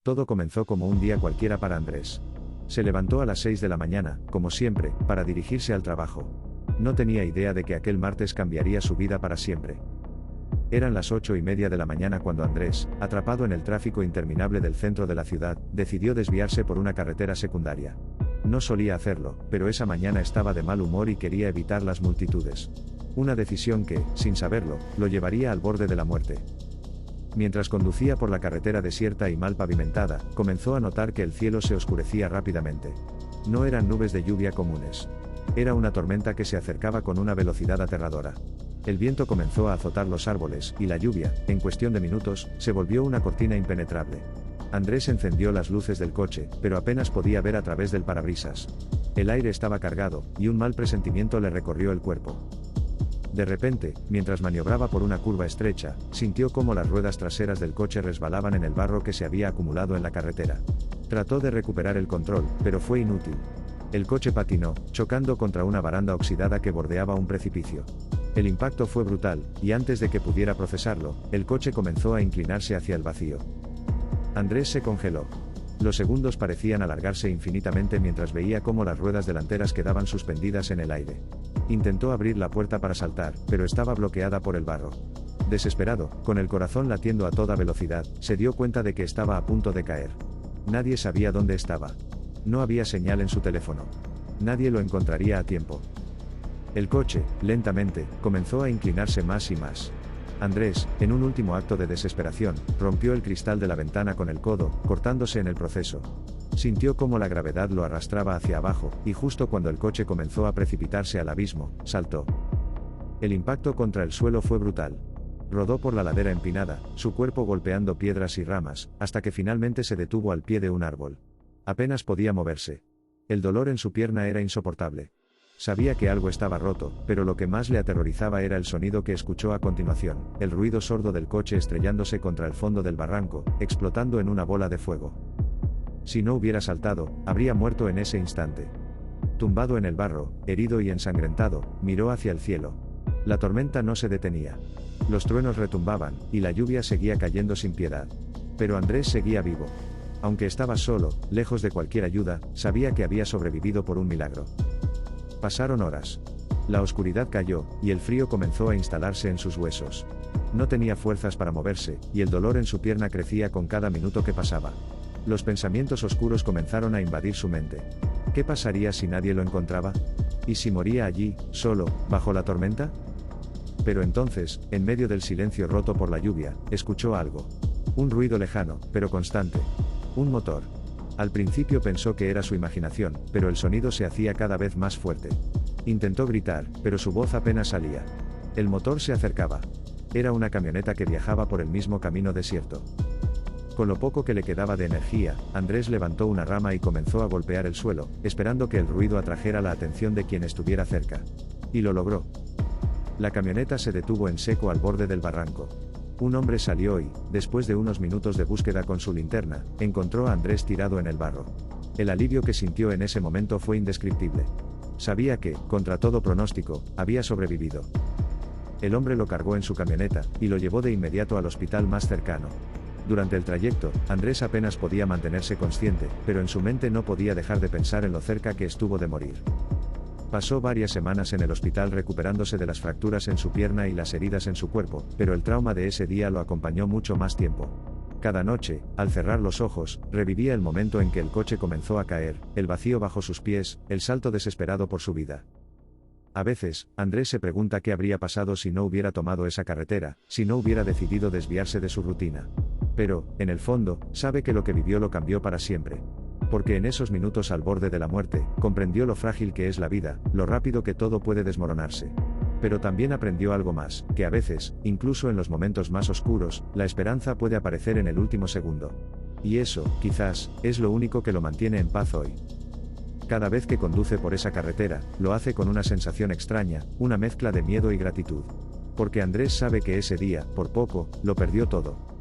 Todo comenzó como un día cualquiera para Andrés. Se levantó a las 6 de la mañana, como siempre, para dirigirse al trabajo. No tenía idea de que aquel martes cambiaría su vida para siempre. Eran las 8:30 de la mañana cuando Andrés, atrapado en el tráfico interminable del centro de la ciudad, decidió desviarse por una carretera secundaria. No solía hacerlo, pero esa mañana estaba de mal humor y quería evitar las multitudes. Una decisión que, sin saberlo, lo llevaría al borde de la muerte. Mientras conducía por la carretera desierta y mal pavimentada, comenzó a notar que el cielo se oscurecía rápidamente. No eran nubes de lluvia comunes. Era una tormenta que se acercaba con una velocidad aterradora. El viento comenzó a azotar los árboles, y la lluvia, en cuestión de minutos, se volvió una cortina impenetrable. Andrés encendió las luces del coche, pero apenas podía ver a través del parabrisas. El aire estaba cargado, y un mal presentimiento le recorrió el cuerpo. De repente, mientras maniobraba por una curva estrecha, sintió cómo las ruedas traseras del coche resbalaban en el barro que se había acumulado en la carretera. Trató de recuperar el control, pero fue inútil. El coche patinó, chocando contra una baranda oxidada que bordeaba un precipicio. El impacto fue brutal, y antes de que pudiera procesarlo, el coche comenzó a inclinarse hacia el vacío. Andrés se congeló. Los segundos parecían alargarse infinitamente mientras veía cómo las ruedas delanteras quedaban suspendidas en el aire. Intentó abrir la puerta para saltar, pero estaba bloqueada por el barro. Desesperado, con el corazón latiendo a toda velocidad, se dio cuenta de que estaba a punto de caer. Nadie sabía dónde estaba. No había señal en su teléfono. Nadie lo encontraría a tiempo. El coche, lentamente, comenzó a inclinarse más y más. Andrés, en un último acto de desesperación, rompió el cristal de la ventana con el codo, cortándose en el proceso. Sintió cómo la gravedad lo arrastraba hacia abajo, y justo cuando el coche comenzó a precipitarse al abismo, saltó. El impacto contra el suelo fue brutal. Rodó por la ladera empinada, su cuerpo golpeando piedras y ramas, hasta que finalmente se detuvo al pie de un árbol. Apenas podía moverse. El dolor en su pierna era insoportable. Sabía que algo estaba roto, pero lo que más le aterrorizaba era el sonido que escuchó a continuación, el ruido sordo del coche estrellándose contra el fondo del barranco, explotando en una bola de fuego. Si no hubiera saltado, habría muerto en ese instante. Tumbado en el barro, herido y ensangrentado, miró hacia el cielo. La tormenta no se detenía. Los truenos retumbaban, y la lluvia seguía cayendo sin piedad. Pero Andrés seguía vivo. Aunque estaba solo, lejos de cualquier ayuda, sabía que había sobrevivido por un milagro. Pasaron horas. La oscuridad cayó, y el frío comenzó a instalarse en sus huesos. No tenía fuerzas para moverse, y el dolor en su pierna crecía con cada minuto que pasaba. Los pensamientos oscuros comenzaron a invadir su mente. ¿Qué pasaría si nadie lo encontraba? ¿Y si moría allí, solo, bajo la tormenta? Pero entonces, en medio del silencio roto por la lluvia, escuchó algo. Un ruido lejano, pero constante. Un motor. Al principio pensó que era su imaginación, pero el sonido se hacía cada vez más fuerte. Intentó gritar, pero su voz apenas salía. El motor se acercaba. Era una camioneta que viajaba por el mismo camino desierto. Con lo poco que le quedaba de energía, Andrés levantó una rama y comenzó a golpear el suelo, esperando que el ruido atrajera la atención de quien estuviera cerca. Y lo logró. La camioneta se detuvo en seco al borde del barranco. Un hombre salió y, después de unos minutos de búsqueda con su linterna, encontró a Andrés tirado en el barro. El alivio que sintió en ese momento fue indescriptible. Sabía que, contra todo pronóstico, había sobrevivido. El hombre lo cargó en su camioneta, y lo llevó de inmediato al hospital más cercano. Durante el trayecto, Andrés apenas podía mantenerse consciente, pero en su mente no podía dejar de pensar en lo cerca que estuvo de morir. Pasó varias semanas en el hospital recuperándose de las fracturas en su pierna y las heridas en su cuerpo, pero el trauma de ese día lo acompañó mucho más tiempo. Cada noche, al cerrar los ojos, revivía el momento en que el coche comenzó a caer, el vacío bajo sus pies, el salto desesperado por su vida. A veces, Andrés se pregunta qué habría pasado si no hubiera tomado esa carretera, si no hubiera decidido desviarse de su rutina. Pero, en el fondo, sabe que lo que vivió lo cambió para siempre. Porque en esos minutos al borde de la muerte, comprendió lo frágil que es la vida, lo rápido que todo puede desmoronarse. Pero también aprendió algo más, que a veces, incluso en los momentos más oscuros, la esperanza puede aparecer en el último segundo. Y eso, quizás, es lo único que lo mantiene en paz hoy. Cada vez que conduce por esa carretera, lo hace con una sensación extraña, una mezcla de miedo y gratitud. Porque Andrés sabe que ese día, por poco, lo perdió todo.